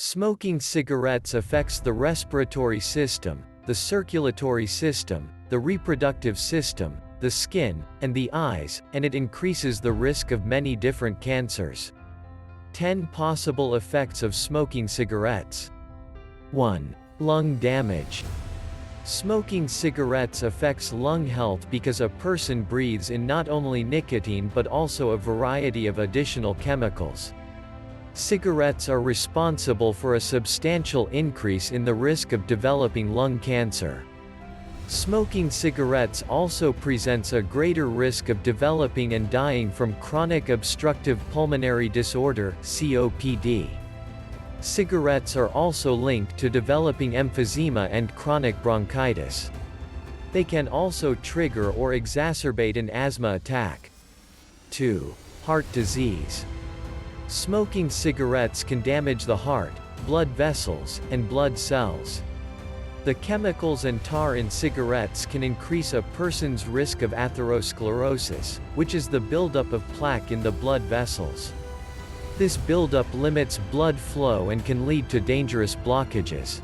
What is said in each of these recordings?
Smoking cigarettes affects the respiratory system, the circulatory system, the reproductive system, the skin, and the eyes, and it increases the risk of many different cancers. 10 possible effects of smoking cigarettes. 1. Lung damage. Smoking cigarettes affects lung health because a person breathes in not only nicotine but also a variety of additional chemicals. Cigarettes are responsible for a substantial increase in the risk of developing lung cancer. Smoking cigarettes also presents a greater risk of developing and dying from chronic obstructive pulmonary disorder (COPD). Cigarettes are also linked to developing emphysema and chronic bronchitis. They can also trigger or exacerbate an asthma attack. 2. Heart disease. Smoking cigarettes can damage the heart, blood vessels, and blood cells. The chemicals and tar in cigarettes can increase a person's risk of atherosclerosis, which is the buildup of plaque in the blood vessels. This buildup limits blood flow and can lead to dangerous blockages.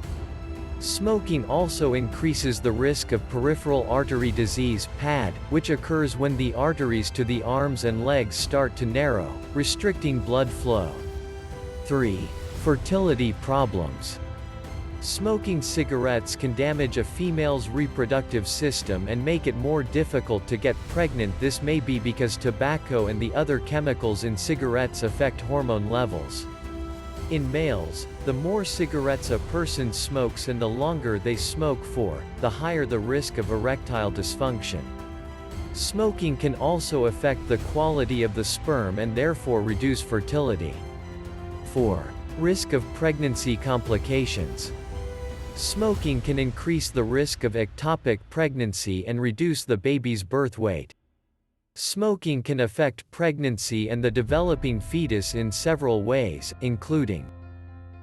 Smoking also increases the risk of peripheral artery disease (PAD), which occurs when the arteries to the arms and legs start to narrow, restricting blood flow. 3. Fertility problems. Smoking cigarettes can damage a female's reproductive system and make it more difficult to get pregnant. This may be because tobacco and the other chemicals in cigarettes affect hormone levels. In males, the more cigarettes a person smokes and the longer they smoke for, the higher the risk of erectile dysfunction. Smoking can also affect the quality of the sperm and therefore reduce fertility. 4. Risk of pregnancy complications. Smoking can increase the risk of ectopic pregnancy and reduce the baby's birth weight. Smoking can affect pregnancy and the developing fetus in several ways, including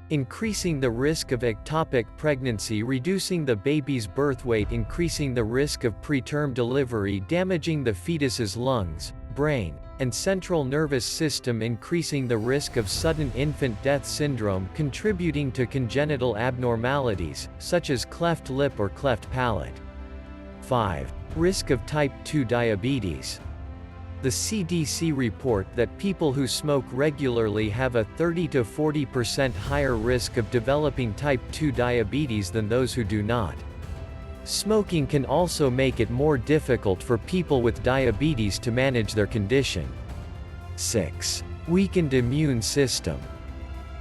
increasing the risk of ectopic pregnancy, reducing the baby's birth weight, increasing the risk of preterm delivery, damaging the fetus's lungs, brain, and central nervous system, increasing the risk of sudden infant death syndrome, contributing to congenital abnormalities, such as cleft lip or cleft palate. 5. Risk of type 2 diabetes. The CDC report that people who smoke regularly have a 30 to 40% higher risk of developing type 2 diabetes than those who do not. Smoking can also make it more difficult for people with diabetes to manage their condition. 6. Weakened immune system.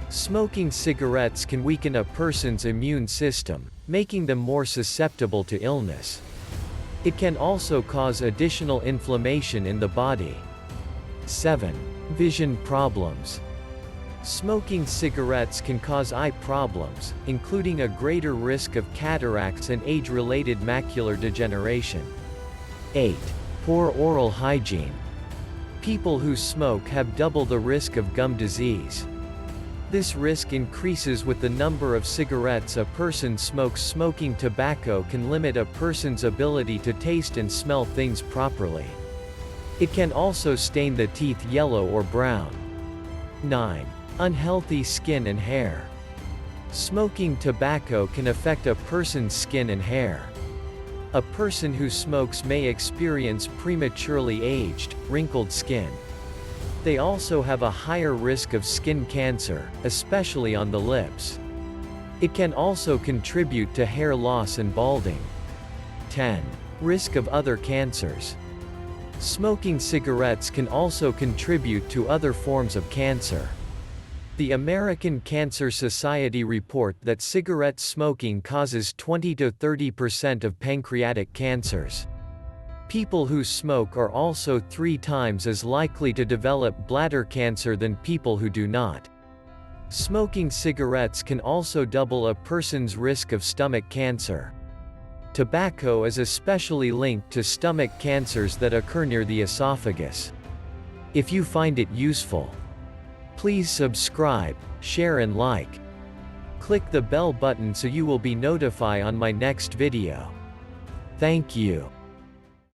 Smoking cigarettes can weaken a person's immune system, making them more susceptible to illness. It can also cause additional inflammation in the body. 7. Vision problems. Smoking cigarettes can cause eye problems, including a greater risk of cataracts and age-related macular degeneration. 8. Poor oral hygiene. People who smoke have double the risk of gum disease. This risk increases with the number of cigarettes a person smokes. Smoking tobacco can limit a person's ability to taste and smell things properly. It can also stain the teeth yellow or brown. 9. Unhealthy skin and hair. Smoking tobacco can affect a person's skin and hair. A person who smokes may experience prematurely aged, wrinkled skin. They also have a higher risk of skin cancer, especially on the lips. It can also contribute to hair loss and balding. 10. Risk of other cancers. Smoking cigarettes can also contribute to other forms of cancer. The American Cancer Society report that cigarette smoking causes 20 to 30% of pancreatic cancers. People who smoke are also 3 times as likely to develop bladder cancer than people who do not. Smoking cigarettes can also double a person's risk of stomach cancer. Tobacco is especially linked to stomach cancers that occur near the esophagus. If you find it useful, please subscribe, share and like. Click the bell button so you will be notified on my next video. Thank you.